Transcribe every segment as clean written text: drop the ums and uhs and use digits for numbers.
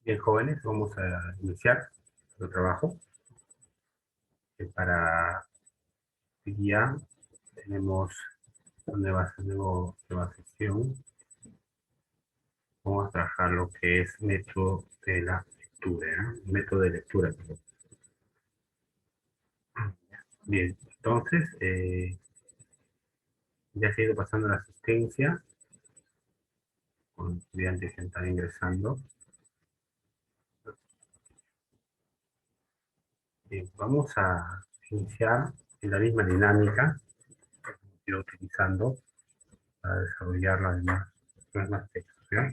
Bien, jóvenes, vamos a iniciar nuestro trabajo. Para el día tenemos nueva sesión. Vamos a trabajar lo que es método de la lectura, método de lectura, perdón. Bien, entonces, ya se ha ido pasando la asistencia con estudiantes que están ingresando. Bien, vamos a iniciar en la misma dinámica que hemos ido utilizando para desarrollar las demás textos, ¿ya?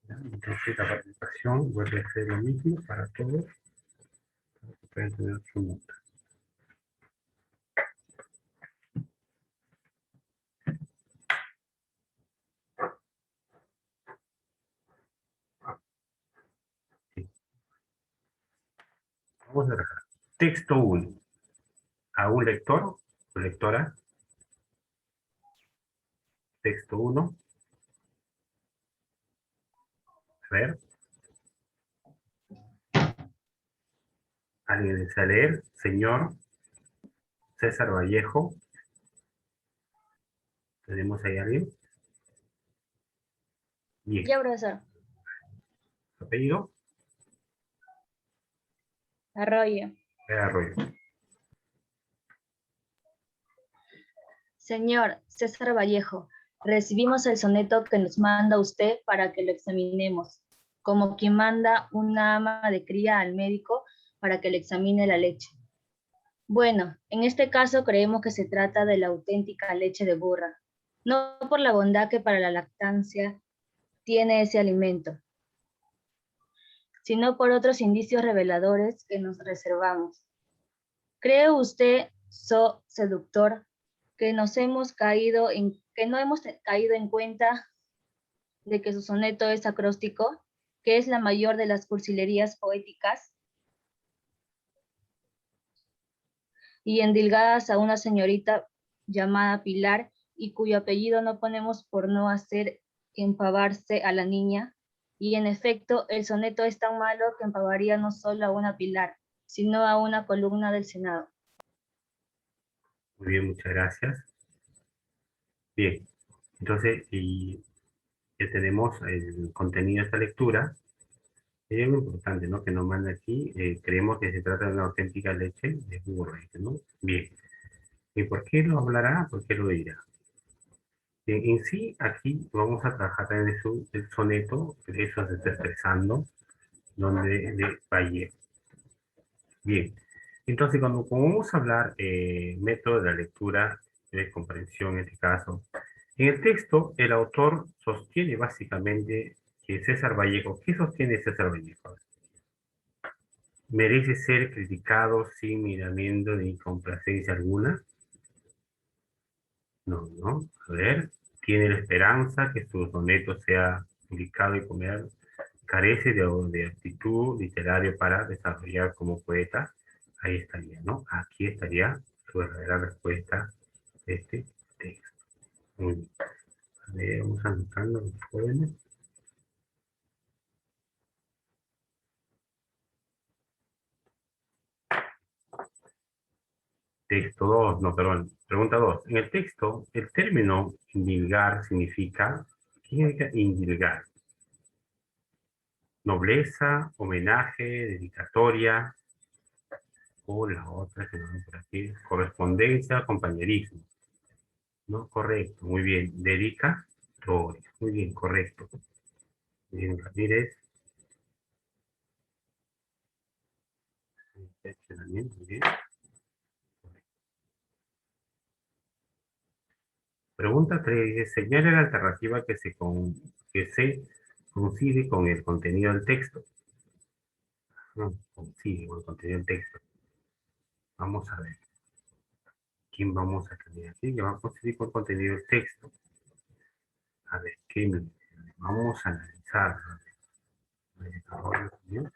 Entonces la participación vuelve a ser lo mismo para todos, para que puedan tener su nota. Sí. Vamos a trabajar. Texto 1. A un lector o lectora. Texto 1. A ver. ¿Alguien desea leer? Señor César Vallejo. ¿Tenemos ahí a alguien? Bien. Ya, profesor. ¿Su apellido? Arroyo. Arroyo. Señor César Vallejo, recibimos el soneto que nos manda usted para que lo examinemos, como quien manda una ama de cría al médico para que le examine la leche. Bueno, en este caso creemos que se trata de la auténtica leche de burra, no por la bondad que para la lactancia tiene ese alimento, sino por otros indicios reveladores que nos reservamos. ¿Cree usted, seductor, que no hemos caído en cuenta de que su soneto es acróstico, que es la mayor de las cursilerías poéticas, y endilgadas a una señorita llamada Pilar, y cuyo apellido no ponemos por no hacer empavarse a la niña? Y en efecto, el soneto es tan malo que empavaría no solo a una Pilar, sino a una columna del Senado. Muy bien, muchas gracias. Bien. Entonces, y ya tenemos el contenido de esta lectura. Es muy importante, ¿no? Que nos manda aquí. Creemos que se trata de una auténtica leche de burro, ¿no? Bien. ¿Y por qué lo hablará? ¿Por qué lo dirá? En sí, aquí vamos a trabajar también el soneto, que eso se está expresando, donde de Vallejo. Bien. Entonces, como vamos a hablar método de la lectura, de comprensión en este caso, en el texto el autor sostiene básicamente que César Vallejo, ¿qué sostiene César Vallejo? ¿Merece ser criticado sin miramiento ni complacencia alguna? No, no. A ver, tiene la esperanza que su soneto sea publicado y comercial, carece de aptitud literaria para desarrollar como poeta. Ahí estaría, ¿no? Aquí estaría su verdadera respuesta de este texto. Muy bien. A ver, vamos anotando los jóvenes. Texto 2, no, perdón, pregunta 2. En el texto, el término indilgar significa, ¿qué significa indilgar? Nobleza, homenaje, dedicatoria, o la otra que vamos por aquí, correspondencia, compañerismo. ¿No? Correcto, muy bien. Dedicatoria, muy bien, correcto. Bien, Ramírez. Muy bien. Pregunta 3 dice, señale la alternativa que se coincide con el contenido del texto. No, coincide con el contenido del texto. Vamos a ver. ¿Quién vamos a tener aquí? Que va a coincidir con el contenido del texto. A ver, ¿quién? Vamos a analizar. Ahora también.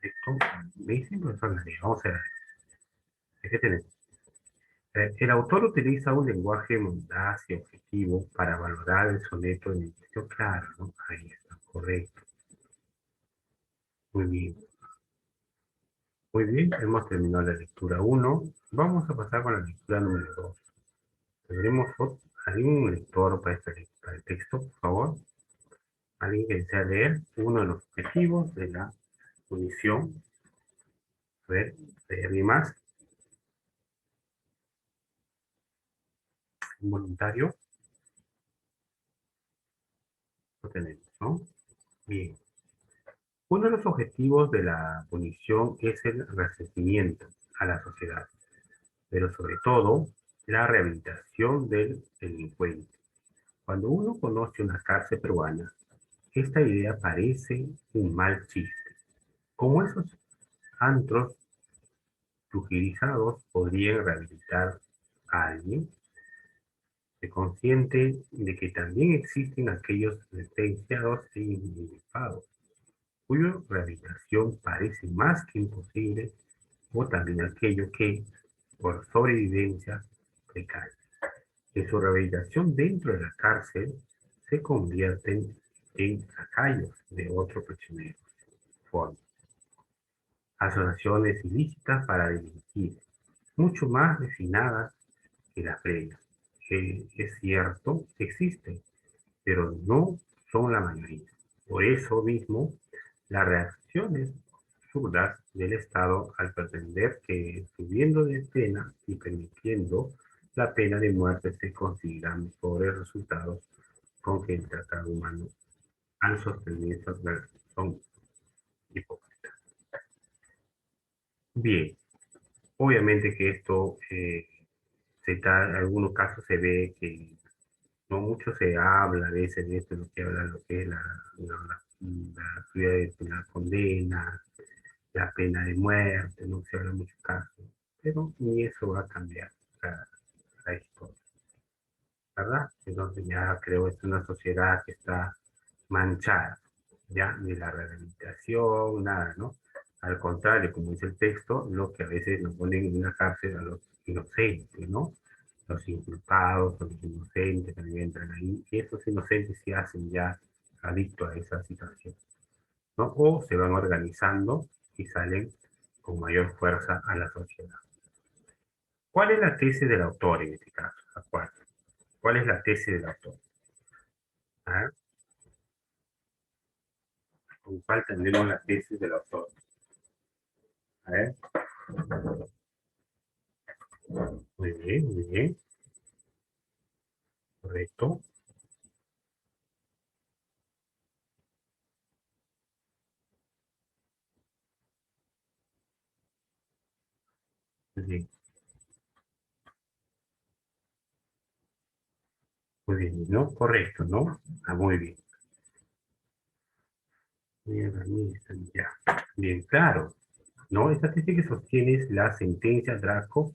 Texto. Me dicen, profesor, vamos a ver. ¿Qué tenemos? El autor utiliza un lenguaje mundaz y objetivo para valorar el soneto en el texto. Claro, ¿no? Ahí está, correcto. Muy bien. Muy bien, hemos terminado la lectura uno. Vamos a pasar con la lectura número 2. ¿Tendremos algún lector para el texto, por favor? ¿Alguien que desea leer uno de los objetivos de la punición? A ver, ¿alguien más? ¿Un voluntario? Lo tenemos, ¿no? Bien. Uno de los objetivos de la punición es el resentimiento a la sociedad, pero sobre todo la rehabilitación del delincuente. Cuando uno conoce una cárcel peruana, esta idea parece un mal chiste. Como esos antros sugerizados podrían rehabilitar a alguien, se consciente de que también existen aquellos sentenciados e inculpados, cuya rehabilitación parece más que imposible, o también aquello que, por sobrevivencia, precaria. En su rehabilitación dentro de la cárcel, se convierten en lacayos de otros prisioneros. Forman asociaciones ilícitas para delinquir, mucho más refinadas que las previas. Es cierto, existen, pero no son la mayoría. Por eso mismo, las reacciones absurdas del Estado al pretender que subiendo de pena y permitiendo la pena de muerte se consigan mejores resultados con que el tratado humano han sostenido son hipócritas. Bien, obviamente que esto en algunos casos se ve que no mucho se habla a veces de esto, lo que habla lo que es la subida de la condena, la pena de muerte, no se habla mucho caso, pero ni eso va a cambiar la, la historia, ¿verdad? Entonces ya creo que es una sociedad que está manchada, ya ni la rehabilitación, nada, ¿no? Al contrario, como dice el texto, lo que a veces nos ponen en una cárcel a los inocentes, ¿no? Los inculpados o los inocentes también entran ahí, y esos inocentes se hacen ya adictos a esa situación, ¿no? O se van organizando y salen con mayor fuerza a la sociedad. ¿Cuál es la tesis del autor en este caso? ¿Cuál es la tesis del autor? ¿Ah? ¿Con cuál tendremos la tesis del autor? A ver. Muy bien, correcto. Muy bien, muy bien, ¿no? Correcto, ¿no? Ah, muy bien. Bien, ya. Bien, claro. ¿No? Esta tesis que sostiene es la sentencia Draco.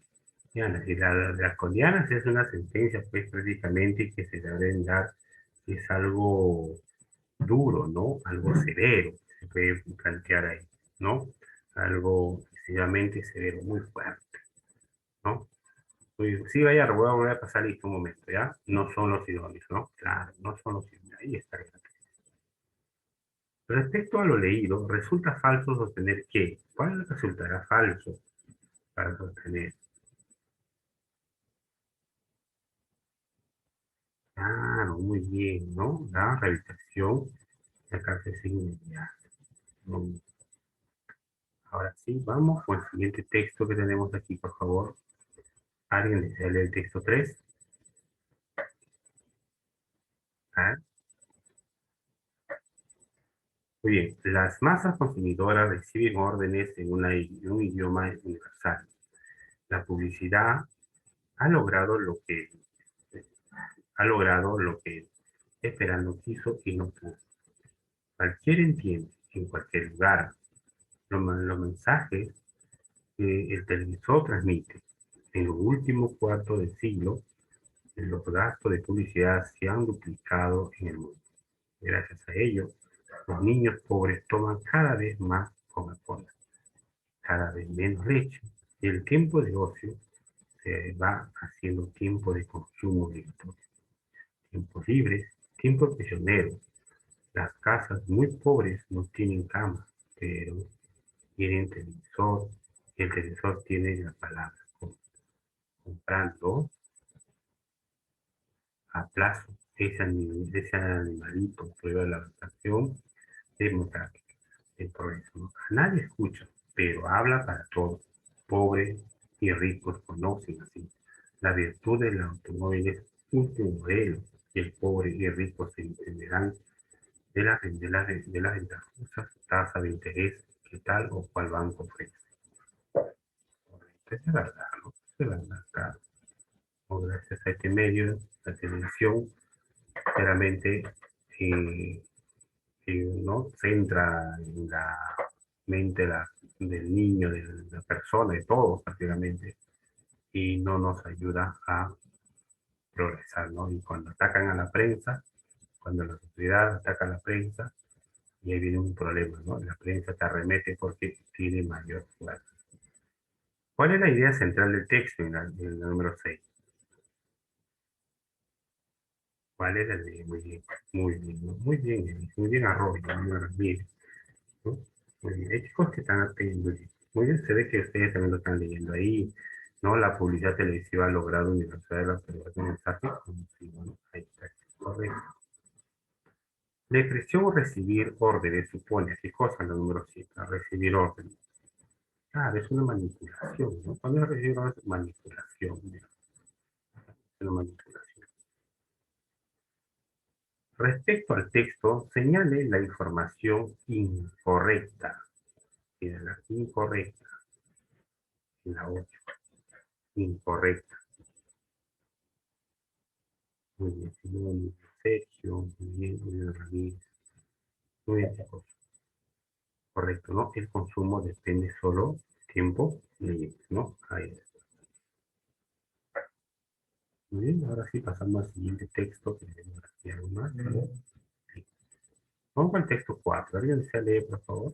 Ya, la draconiana es una sentencia, pues, prácticamente que se deben dar, es algo duro, ¿no? Algo severo, se puede plantear ahí, ¿no? Algo excesivamente severo, muy fuerte, ¿no? Sí, vaya, voy a pasar listo un momento, ¿ya? No son los idóneos, ¿no? Claro, no son los idóneos, ahí está. Respecto a lo leído, resulta falso sostener que, ¿cuál resultará falso para sostener? Claro, muy bien, ¿no? La rehabilitación, la cárcel inmediata. Mm, Ahora sí, vamos con el siguiente texto que tenemos aquí, por favor. ¿Alguien desea leer el texto 3? Ah, muy bien, las masas consumidoras reciben órdenes en un idioma universal. La publicidad ha logrado lo que esperando quiso y no pudo. Cualquiera entiende, en cualquier lugar, los mensajes que el televisor transmite. En los últimos cuartos de siglo, los gastos de publicidad se han duplicado en el mundo. Gracias a ello, los niños pobres toman cada vez más Coca-Cola, cada vez menos leche, y el tiempo de ocio se va haciendo tiempo de consumo obligatorio. Tiempos libres, tiempos prisioneros. Las casas muy pobres no tienen cama, pero tienen televisor, el televisor tiene la palabra comprando a plazo, ese animalito prueba la adaptación democrática, el progreso, ¿no? A nadie escucha, pero habla para todos. Pobres y ricos conocen así. La virtud del automóvil es último modelo, y el pobre y rico se entenderán de las ventajosas tasas de interés que tal o cual banco ofrece. Correcto, es verdad, ¿no? Es verdad, claro. O gracias a este medio, la televisión, claramente eh, ¿no? Centra en la mente del niño, de la persona, de todos prácticamente, y no nos ayuda a progresar, ¿no? Y cuando atacan a la prensa, cuando la sociedad ataca a la prensa, y ahí viene un problema, ¿no? La prensa te arremete porque tiene mayor fuerza. ¿Cuál es la idea central del texto en la número 6? ¿Cuál es la idea? Muy bien, muy bien, ¿no? Muy bien Arroyo, muy bien, ¿no? Muy bien, hay chicos que están atentos. Muy bien, se ve que ustedes también lo están leyendo ahí, ¿no? La publicidad televisiva ha logrado universalizar la observación de mensajes conocido, ¿no? Ahí está, correcto. La expresión recibir órdenes supone, ¿qué cosa? La número 7, recibir órdenes. Claro, es una manipulación, ¿no? Cuando recibir órdenes, manipulación, mira, es una manipulación. Respecto al texto, señale la información incorrecta. Mira, la incorrecta, la 8, incorrecta. Muy bien, Simón, Sergio, muy bien, Ramírez. Muy bien, chicos. Correcto, ¿no? El consumo depende solo tiempo, ¿no? Ahí está. Muy bien, ahora sí pasamos al siguiente texto, que tenemos aquí algo más, ¿no? Sí. Vamos al texto 4. ¿Alguien desea leer, por favor?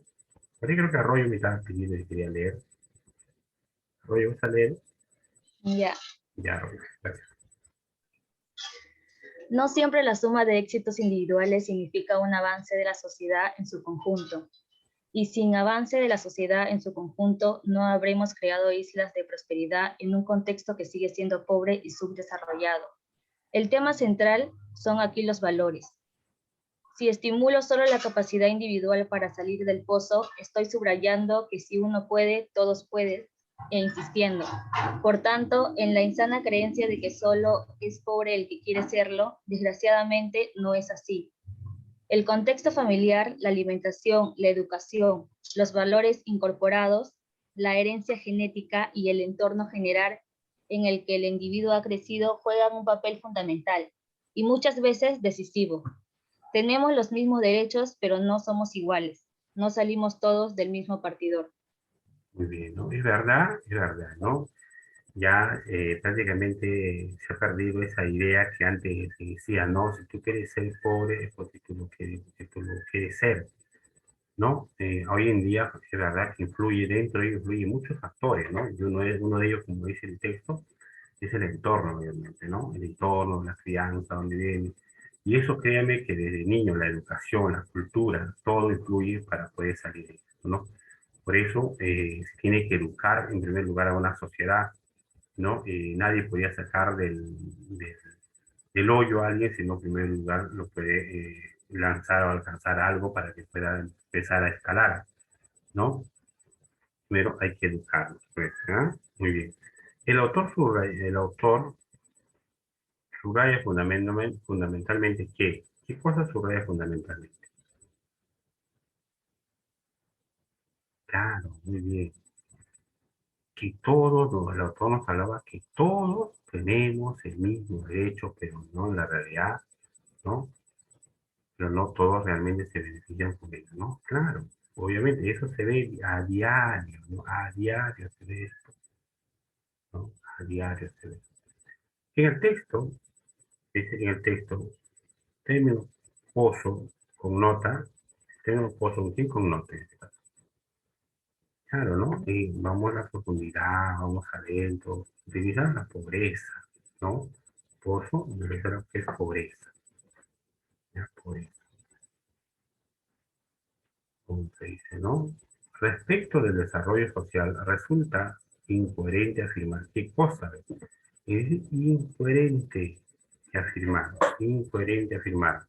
Ahora creo que Arroyo me estaba pidiendo que quería leer. Arroyo, ¿vas a leer? Ya. Ya, Arroyo, gracias. No siempre la suma de éxitos individuales significa un avance de la sociedad en su conjunto. Y sin avance de la sociedad en su conjunto, no habremos creado islas de prosperidad en un contexto que sigue siendo pobre y subdesarrollado. El tema central son aquí los valores. Si estimulo solo la capacidad individual para salir del pozo, estoy subrayando que si uno puede, todos pueden, e insistiendo. Por tanto, en la insana creencia de que solo es pobre el que quiere serlo, desgraciadamente no es así. El contexto familiar, la alimentación, la educación, los valores incorporados, la herencia genética y el entorno general en el que el individuo ha crecido juegan un papel fundamental y muchas veces decisivo. Tenemos los mismos derechos, pero no somos iguales. No salimos todos del mismo partidor. Muy bien, ¿no? Es verdad, ¿no? Ya prácticamente se ha perdido esa idea que antes se decía, no, si tú quieres ser pobre es porque tú lo quieres ser, ¿no? Hoy en día es verdad que influye dentro de ello, influye muchos factores, ¿no? Y uno de ellos, como dice el texto, es el entorno, obviamente, ¿no? El entorno, la crianza, donde viene. Y eso créame que desde niño la educación, la cultura, todo influye para poder salir de esto, ¿no? Por eso se tiene que educar en primer lugar a una sociedad, ¿no? Nadie podía sacar del hoyo a alguien, sino en primer lugar lo puede lanzar o alcanzar algo para que pueda empezar a escalar, ¿no? Primero hay que educarlos, pues, ¿ah? Muy bien. El autor subraya fundamentalmente ¿qué cosa subraya fundamentalmente? Claro, muy bien. Que todos, no, el autor nos hablaba que todos tenemos el mismo derecho, pero no en la realidad, ¿no? Pero no todos realmente se benefician con ello, ¿no? Claro, obviamente, eso se ve a diario, ¿no? A diario se ve esto, ¿no? A diario se ve. En el texto, dice en el texto, término pozo con nota, término pozo con quién con nota, en este caso. Claro, ¿no? Y vamos a la profundidad, vamos adentro, utilizar la pobreza, ¿no? Pozo, me refiero a que es pobreza, ¿ya? Pobreza. se dice, ¿no? Respecto del desarrollo social, resulta incoherente afirmar qué cosa. Es incoherente afirmar, incoherente afirmar.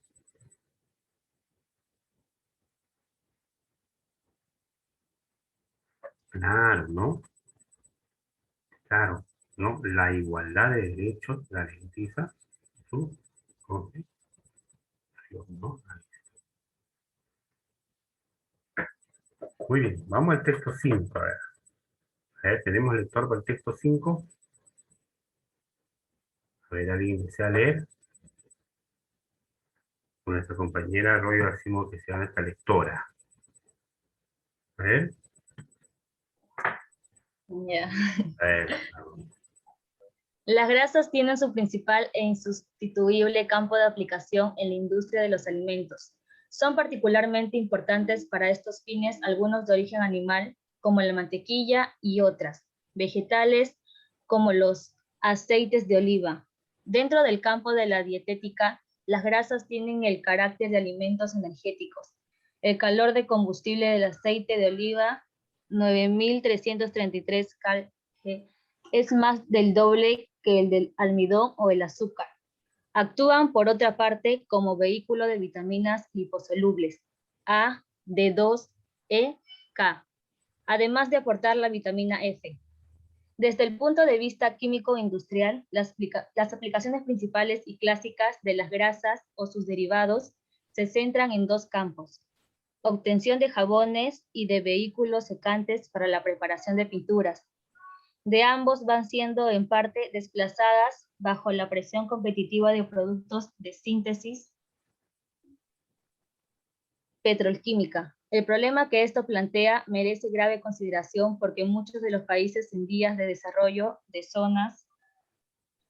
Claro, ¿no? Claro, ¿no? La igualdad de derechos garantiza su constitución, ¿no? Muy bien, vamos al texto 5. A ver, tenemos lector para el texto 5. A ver, alguien desea leer. Con nuestra compañera Arroyo decimos que sea nuestra lectora. A ver, Ya. a ver. Las grasas tienen su principal e insustituible campo de aplicación en la industria de los alimentos. Son particularmente importantes para estos fines algunos de origen animal, como la mantequilla, y otras, vegetales, como los aceites de oliva. Dentro del campo de la dietética, las grasas tienen el carácter de alimentos energéticos. El calor de combustible del aceite de oliva, 9.333 cal es más del doble que el del almidón o el azúcar. Actúan, por otra parte, como vehículo de vitaminas liposolubles A, D2, E, K, además de aportar la vitamina F. Desde el punto de vista químico-industrial, las aplicaciones principales y clásicas de las grasas o sus derivados se centran en dos campos: obtención de jabones y de vehículos secantes para la preparación de pinturas. De ambos van siendo en parte desplazadas bajo la presión competitiva de productos de síntesis petroquímica. El problema que esto plantea merece grave consideración porque muchos de los países en vías de desarrollo de zonas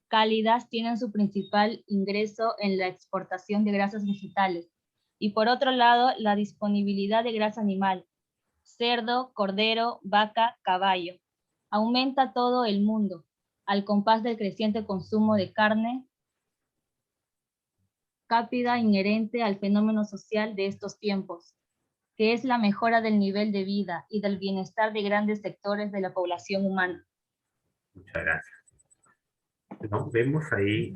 cálidas tienen su principal ingreso en la exportación de grasas vegetales y por otro lado la disponibilidad de grasa animal, cerdo, cordero, vaca, caballo. Aumenta todo el mundo, al compás del creciente consumo de carne cápida inherente al fenómeno social de estos tiempos, que es la mejora del nivel de vida y del bienestar de grandes sectores de la población humana. Muchas gracias. ¿No? Vemos ahí,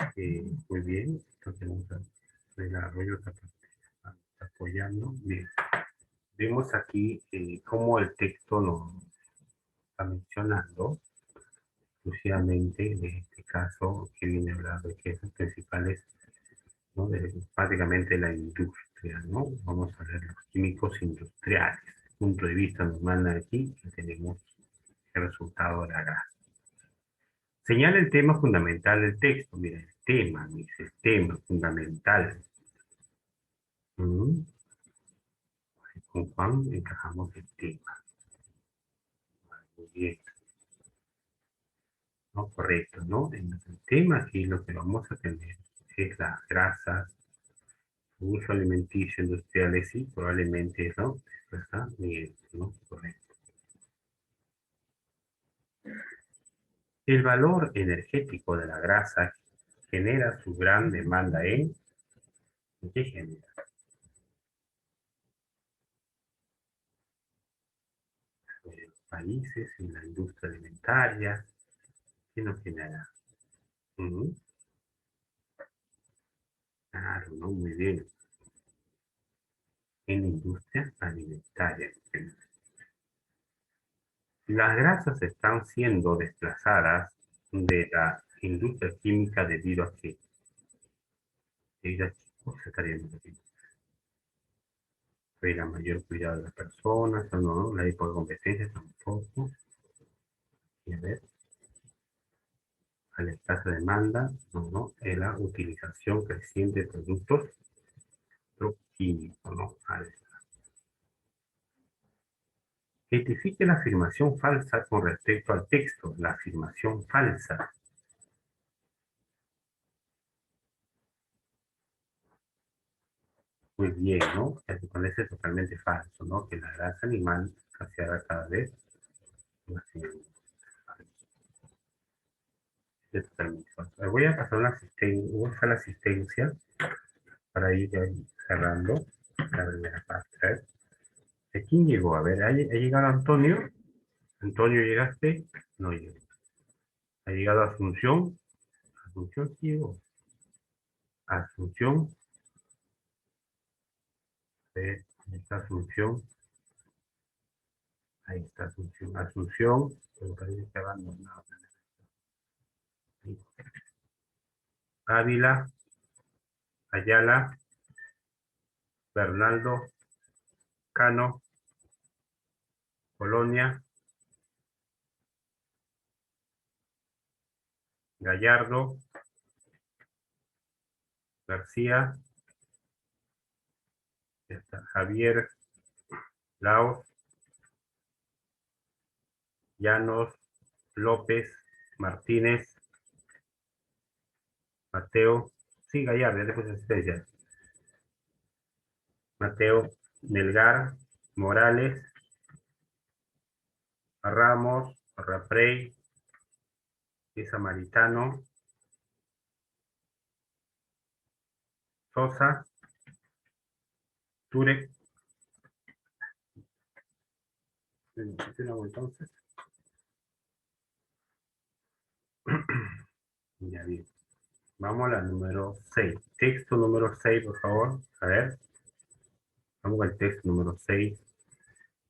muy bien, entonces el Arroyo está apoyando. Bien. Vemos aquí cómo el texto nos está mencionando exclusivamente, en este caso, que viene a hablar de que son principales, ¿no? Básicamente la industria, ¿no? Vamos a ver los químicos industriales. Desde el punto de vista nos manda aquí que tenemos el resultado de la grasa. Señala el tema fundamental del texto. Mira, el tema, dice, el tema fundamental. Con Juan encajamos el tema. Muy bien. ¿No? Correcto, ¿no? En el tema aquí lo que vamos a tener es las grasas, uso alimenticio industriales, sí, probablemente, ¿no? Esto está bien, ¿no? Correcto. El valor energético de la grasa genera su gran demanda en ¿qué genera? En los países, en la industria alimentaria, ¿qué nos genera? Claro, ¿no? Muy bien. En la industria alimentaria. Las grasas están siendo desplazadas de la industria química debido a que, se estaría aquí. La mayor cuidado de las personas, o no, la hipocompetencia tampoco. Y a ver, a la escasa demanda, no, es la utilización creciente de productos químicos, ¿no? Identifique la afirmación falsa con respecto al texto. La afirmación falsa. Muy bien, ¿no? Que parece totalmente falso, ¿no? Que la grasa animal saciada cada vez más. Es totalmente falso. Voy a pasar la asistencia para ir ahí cerrando la primera parte. ¿Eh? ¿Quién llegó? A ver, ¿ha llegado Antonio? Antonio, ¿llegaste? No llegó. ¿Ha llegado Asunción? Asunción sí llegó. Asunción. A ver, ¿dónde está Asunción? Ahí está Asunción. Asunción. Pero parece que abandonado. Ávila. Ayala. Bernaldo. Cano. Colonia. Gallardo. García. Ya está. Javier. Laos. Llanos. López. Martínez. Mateo. Sí, Gallardo, ya le puse asistencia. Mateo. Melgar. Morales. Ramos. Raprey. Samaritano. Sosa. Turek. Entonces. Ya bien. Vamos a la número 6. Texto número 6, por favor. A ver. Vamos al texto número 6.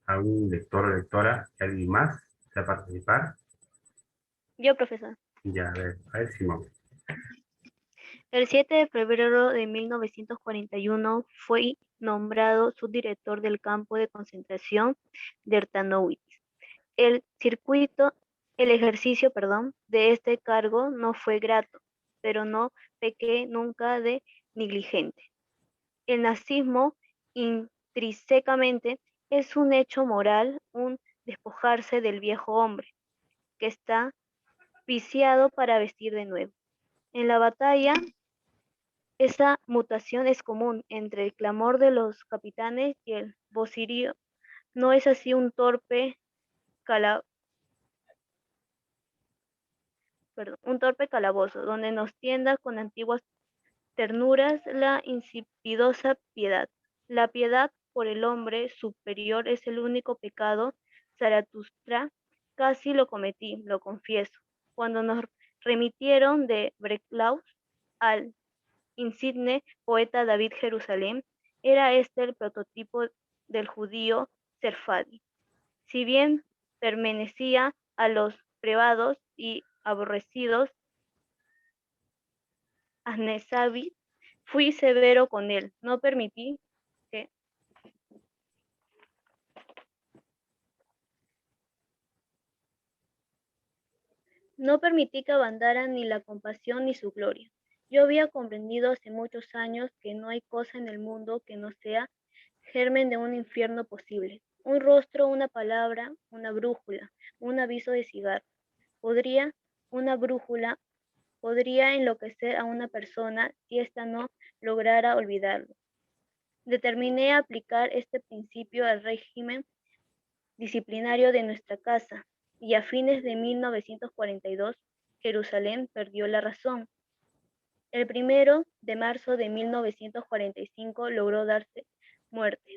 ¿Algún lector o lectora? ¿Alguien más desea participar? Yo, profesor. Ya, a ver, Simón. El 7 de febrero de 1941 fue nombrado subdirector del campo de concentración de Ertanowitz. El ejercicio, de este cargo no fue grato, pero no pequé nunca de negligente. El nazismo intrínsecamente es un hecho moral, un despojarse del viejo hombre, que está viciado para vestir de nuevo. En la batalla, esa mutación es común entre el clamor de los capitanes y el vocerío. No es así un torpe calabozo, donde nos tienda con antiguas ternuras la insipidosa piedad. La piedad por el hombre superior es el único pecado. Zaratustra casi lo cometí, lo confieso. Cuando nos remitieron de Breslau al insigne poeta David Jerusalén, era este el prototipo del judío Sefardí. Si bien pertenecía a los privados y aborrecidos Ahnesaví, fui severo con él, que, no permití que abandaran ni la compasión ni su gloria. Yo había comprendido hace muchos años que no hay cosa en el mundo que no sea germen de un infierno posible. Un rostro, una palabra, una brújula, un aviso de cigarro. Una brújula podría enloquecer a una persona si ésta no lograra olvidarlo. Determiné aplicar este principio al régimen disciplinario de nuestra casa, y a fines de 1942 Jerusalén perdió la razón. El 1 de marzo de 1945 logró darse muerte.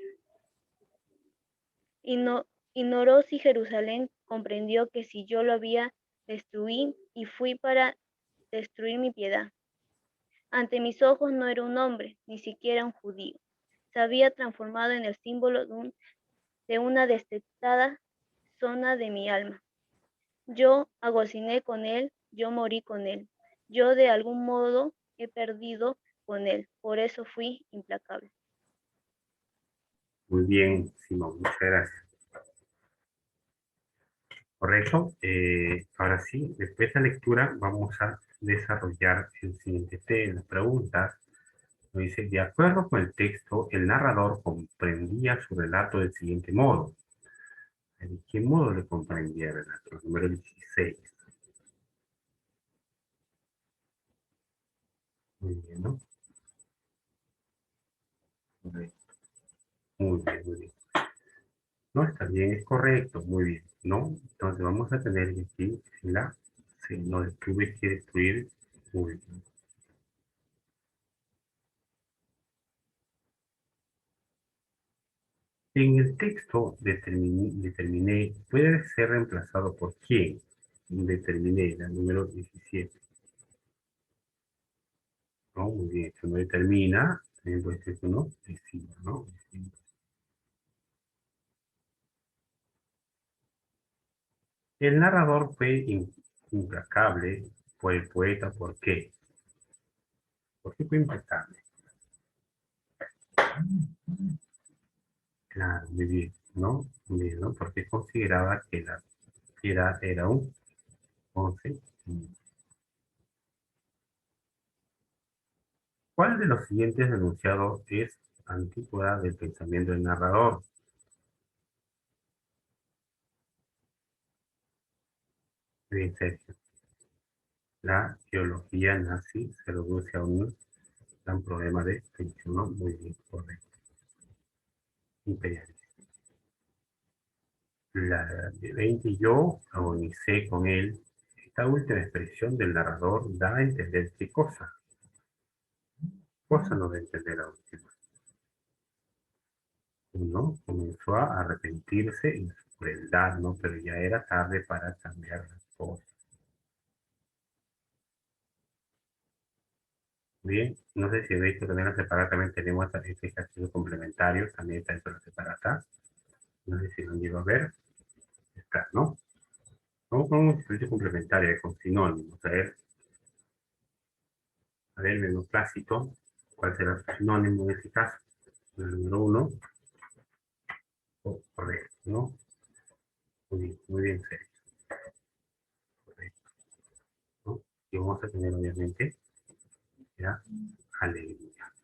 Ignoró si Jerusalén comprendió que si yo lo había destruí y fui para destruir mi piedad. Ante mis ojos no era un hombre, ni siquiera un judío. Se había transformado en el símbolo de una detestada zona de mi alma. Yo agociné con él, yo morí con él. Yo de algún modo he perdido con él, por eso fui implacable. Muy bien, Simón, muchas gracias. Correcto. Ahora sí, después de esta lectura vamos a desarrollar el siguiente tema, las preguntas. Nos dice, de acuerdo con el texto, el narrador comprendía su relato del siguiente modo. ¿De qué modo le comprendía el relato? Número 16. Muy bien, ¿no? Correcto. Muy bien, muy bien. No, está bien, es correcto, muy bien, ¿no? Entonces vamos a tener aquí la, si no destruye, que destruir, muy bien. En el texto determiné, puede ser reemplazado por quién. Determiné, la número 17. ¿No? Muy bien, esto no determina, también puede ser que uno decida, ¿no? El narrador fue implacable por el poeta, ¿por qué? ¿Por qué fue implacable? Claro, muy bien, ¿no? Muy bien, ¿no? Porque consideraba que la piedad era un 11. ¿Cuál de los siguientes enunciados es antípoda del pensamiento del narrador? Bien, Sergio. La teología nazi se reduce a un gran problema de tensión, ¿no? Muy bien, correcto. Imperialismo. La de 20 yo agonicé con él. Esta última expresión del narrador da a entender qué cosa. Cosa no da a entender la última. Uno comenzó a arrepentirse en su crueldad, ¿no? Pero ya era tarde para cambiar las cosas. Bien, no sé si veis que también la separata también tenemos este ejercicio complementario, también está dentro de la separata. No sé si lo han ido a ver. Está, ¿no? Vamos con un ejercicio complementario con sinónimos. A ver, menú clásico. ¿Cuál será su sinónimo en este caso? El número uno. Oh, correcto, ¿no? Muy bien, Sergio. Correcto, ¿no? Y vamos a tener, obviamente, ya, alegría.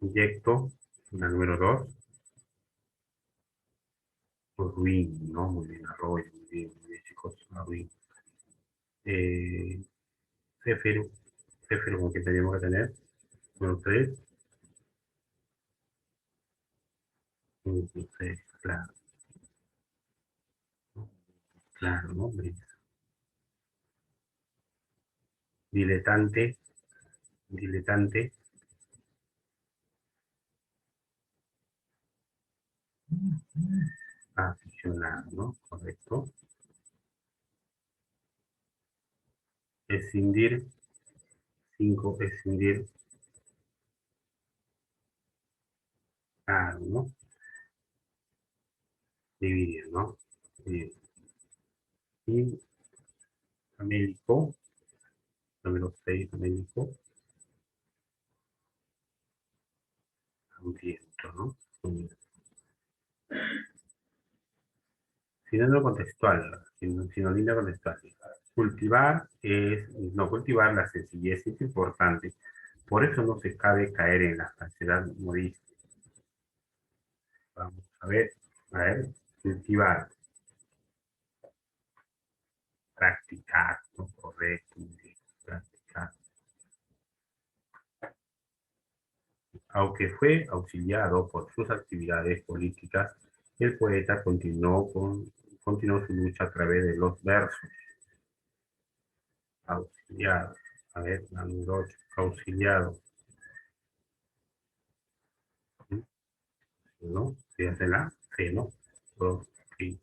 Inyecto, la número dos. Ruin, ¿no? Muy bien, arroyo, muy bien, chicos, ruin. Eh, Céfiro, Céfiro, como que tenemos que tener. Número tres. No sé, claro, ¿no? Claro, ¿no? Diletante, diletante, aficionado, ¿no? Correcto. Escindir, cinco, escindir, claro, ¿no? Dividir, ¿no? Bien. Y famélico, número 6, famélico, hambriento, ¿no? Muy bien. Sinónimo contextual, sinónimo contextual. Cultivar es, no, cultivar la sencillez es importante. Por eso no se cabe caer en la falsedad modista. Vamos a ver, cultivar, practicar, ¿no? Correcto, muy bien, practicar. Aunque fue auxiliado por sus actividades políticas, el poeta continuó su lucha a través de los versos. Auxiliado. A ver, la número 8, auxiliado. ¿Sí? ¿No? Fíjense la C, ¿no? Sí.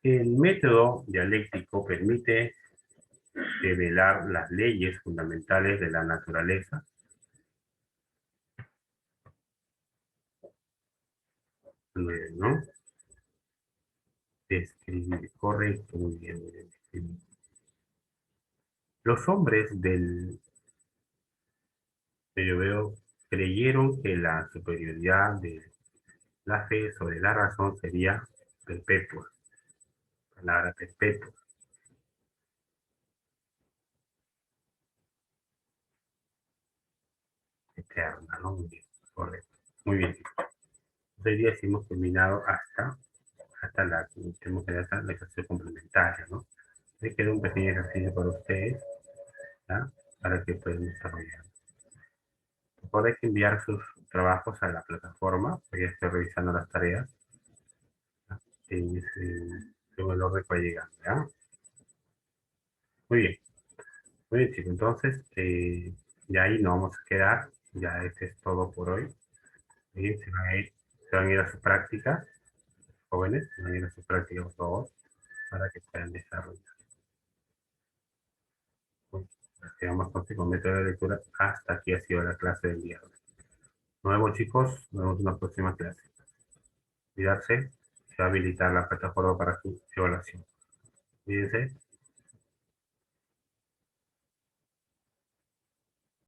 El método dialéctico permite revelar las leyes fundamentales de la naturaleza. ¿No? Describir, correcto, muy bien, muy bien. Describir. Los hombres del periodo creyeron que la superioridad de la fe sobre la razón sería perpetua, palabra perpetua, eterna, ¿no? Muy bien, correcto. Muy bien. Hoy día sí hemos terminado hasta la ejercicio complementaria, ¿no? Me queda un pequeño ejercicio para ustedes, ¿ya? Para que puedan desarrollar. Podéis enviar sus trabajos a la plataforma, voy a estar revisando las tareas, ¿ya? Según el orden que va llegando, ¿ya? Muy bien, chicos, entonces, ya ahí nos vamos a quedar. Ya este es todo por hoy. Y se van a ir a su práctica, jóvenes, se van a ir a su práctica, por favor, para que puedan desarrollar. Bueno, sigamos con método de lectura. Hasta aquí ha sido la clase del día de hoy. Nos vemos, chicos. Nos vemos en la próxima clase. Cuidarse. Se va a habilitar la plataforma para su evaluación. Cuídense.